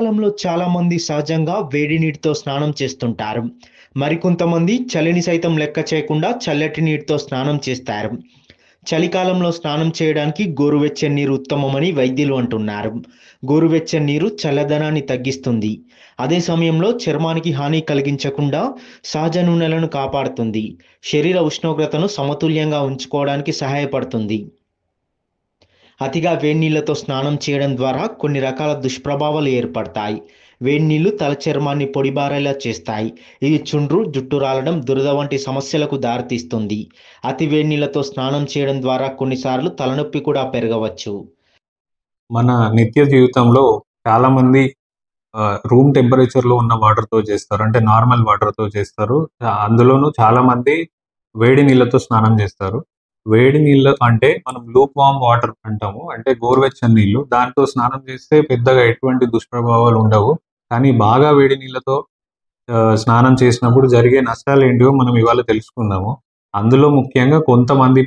చలికాలంలో చాలామంది సహజంగా వేడి నీటితో స్నానం చేస్తుంటారు. మరికొంతమంది చలిని సైతం లెక్క చేయకుండా చల్లటి నీటితో స్నానం చేస్తారు. చలికాలంలో స్నానం చేయడానికి గోరువెచ్చని నీరు ఉత్తమమని వైద్యులు అంటున్నారు. గోరువెచ్చని నీరు చల్లదనాన్ని తగ్గిస్తుంది. అదే సమయంలో చర్మానికి హాని కలిగించకుండా సహజ నూనెలను కాపాడుతుంది. శరీర ఉష్ణోగ్రతను సమతుల్యంగా ఉంచుకోవడానికి సహాయపడుతుంది. అతిగా వేడినీళ్లతో స్నానం చేయడం ద్వారా కొన్ని రకాల దుష్ప్రభావాలు ఏర్పడతాయి. వేడినీళ్లు తల చర్మాన్ని పొడిబారేలా చేస్తాయి. ఇది చుండ్రు, జుట్టు రాలడం, దురద వంటి సమస్యలకు దారితీస్తుంది. అతి వేడినీళ్లతో స్నానం చేయడం ద్వారా కొన్నిసార్లు తలనొప్పి కూడా పెరగవచ్చు. మన నిత్య జీవితంలో చాలామంది రూమ్ టెంపరేచర్‌లో ఉన్న వాటర్‌తో చేస్తారు. అంటే నార్మల్ వాటర్‌తో చేస్తారు. అందులోనూ చాలామంది వేడి నీళ్ళతో స్నానం చేస్తారు. వేడి నీళ్ళు అంటే మనం లూక్ వార్మ్ వాటర్ అంటాము. అంటే గోరువెచ్చని నీళ్ళు. దాంతో స్నానం చేస్తే పెద్దగా ఎటువంటి దుష్ప్రభావాలు ఉండవు. కానీ బాగా వేడి నీళ్ళతో స్నానం చేసినప్పుడు జరిగే నష్టాలేంటివో మనం ఇవాళ తెలుసుకుందాము. అందులో ముఖ్యంగా కొంతమంది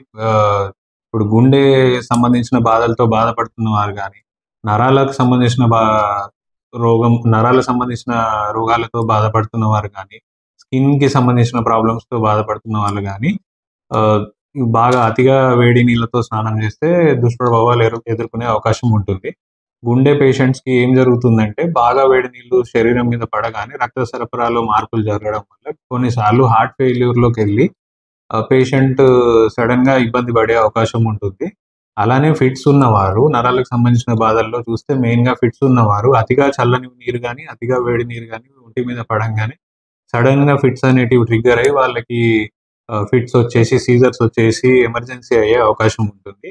ఇప్పుడు గుండె సంబంధించిన బాధలతో బాధపడుతున్న వారు గానీ, నరాలకు సంబంధించిన నరాలకు సంబంధించిన రోగాలతో బాధపడుతున్న వారు గానీ, స్కిన్‌కి సంబంధించిన ప్రాబ్లమ్స్‌తో బాధపడుతున్న వాళ్ళు గానీ, ఆహ్, బాగా అతిగా వేడి నీళ్ళతో స్నానం చేస్తే దుష్ప్రభావాలు ఎదుర్కొనే అవకాశం ఉంటుంది. గుండె పేషెంట్స్‌కి ఏం జరుగుతుందంటే, బాగా వేడి నీళ్ళు శరీరం మీద పడగానే రక్త సరఫరాలో మార్పులు జరగడం వల్ల కొన్నిసార్లు హార్ట్ ఫెయిల్యూర్‌లోకెళ్ళి పేషెంట్ సడెన్‌గా ఇబ్బంది పడే అవకాశం ఉంటుంది. అలానే ఫిట్స్ ఉన్నవారు, నరాలకు సంబంధించిన బాధల్లో చూస్తే మెయిన్‌గా ఫిట్స్ ఉన్నవారు అతిగా చల్లని నీరు గానీ, అతిగా వేడి నీరు గానీ ఒంటి మీద పడంగానే సడెన్‌గా ఫిట్స్ అనేటివి ట్రిగ్గర్ అయ్యి వాళ్ళకి ఫిట్స్ వచ్చేసి, సీజర్స్ వచ్చేసి ఎమర్జెన్సీ అయ్యే అవకాశం ఉంటుంది.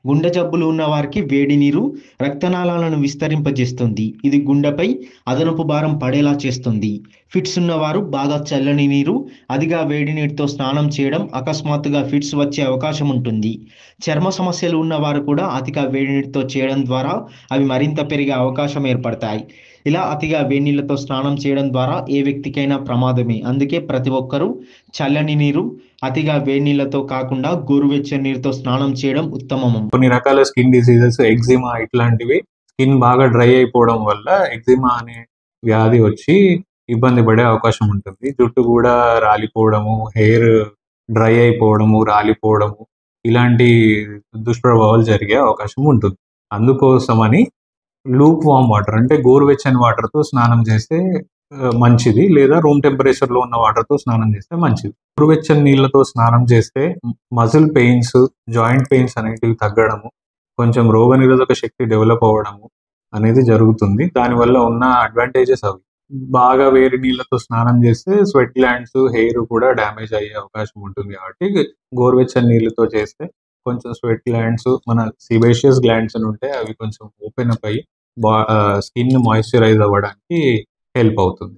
గుండె జబ్బులు ఉన్న వారికి వేడి నీరు రక్తనాళాలను విస్తరింపజేస్తుంది. ఇది గుండెపై అదనపు భారం పడేలా చేస్తుంది. ఫిట్స్ ఉన్నవారు బాగా చల్లని నీరు, అతిగా వేడి నీటితో స్నానం చేయడం అకస్మాత్తుగా ఫిట్స్ వచ్చే అవకాశం ఉంటుంది. చర్మ సమస్యలు ఉన్నవారు కూడా అతిగా వేడి నీటితో చేయడం ద్వారా అవి మరింత పెరిగే అవకాశం ఏర్పడతాయి. ఇలా అతిగా వేడి నీళ్ళతో స్నానం చేయడం ద్వారా ఏ వ్యక్తికైనా ప్రమాదమే. అందుకే ప్రతి ఒక్కరూ చల్లని నీరు, అతిగా వేడి నీళ్ళతో కాకుండా గోరువెచ్చని నీరుతో స్నానం చేయడం ఉత్తమము. కొన్ని రకాల స్కిన్ డిసీజెస్, ఎగ్జిమా ఇట్లాంటివి స్కిన్ బాగా డ్రై అయిపోవడం వల్ల ఎగ్జిమా అనే వ్యాధి వచ్చి ఇబ్బంది పడే అవకాశం ఉంటుంది. జుట్టు కూడా రాలిపోవడము, హెయిర్ డ్రై అయిపోవడము, రాలిపోవడము ఇలాంటి దుష్ప్రభావాలు జరిగే అవకాశం ఉంటుంది. అందుకోసమని లూక్ వార్మ్ వాటర్ అంటే గోరువెచ్చని వాటర్‌తో స్నానం చేస్తే మంచిది. లేదా రూమ్ టెంపరేచర్‌లో ఉన్న వాటర్‌తో స్నానం చేస్తే మంచిది. గోరువెచ్చని నీళ్ళతో స్నానం చేస్తే మజిల్ పెయిన్స్, జాయింట్ పెయిన్స్ అనేటివి తగ్గడము, కొంచెం రోగనిరోధక శక్తి డెవలప్ అవ్వడము అనేది జరుగుతుంది. దానివల్ల ఉన్న అడ్వాంటేజెస్ అవి. బాగా వేడి నీళ్ళతో స్నానం చేస్తే స్వెట్ గ్లాండ్స్, హెయిర్ కూడా డ్యామేజ్ అయ్యే అవకాశం ఉంటుంది కాబట్టి గోరువెచ్చని నీళ్ళతో చేస్తే కొంచెం స్వెట్ గ్లాండ్స్, మన సీబేషియస్ గ్లాండ్స్ అని ఉంటాయి. అవి కొంచెం ఓపెన్ అప్ అయ్యి స్కిన్ మాయిశ్చరైజ్ అవ్వడానికి హెల్ప్ అవుతుంది.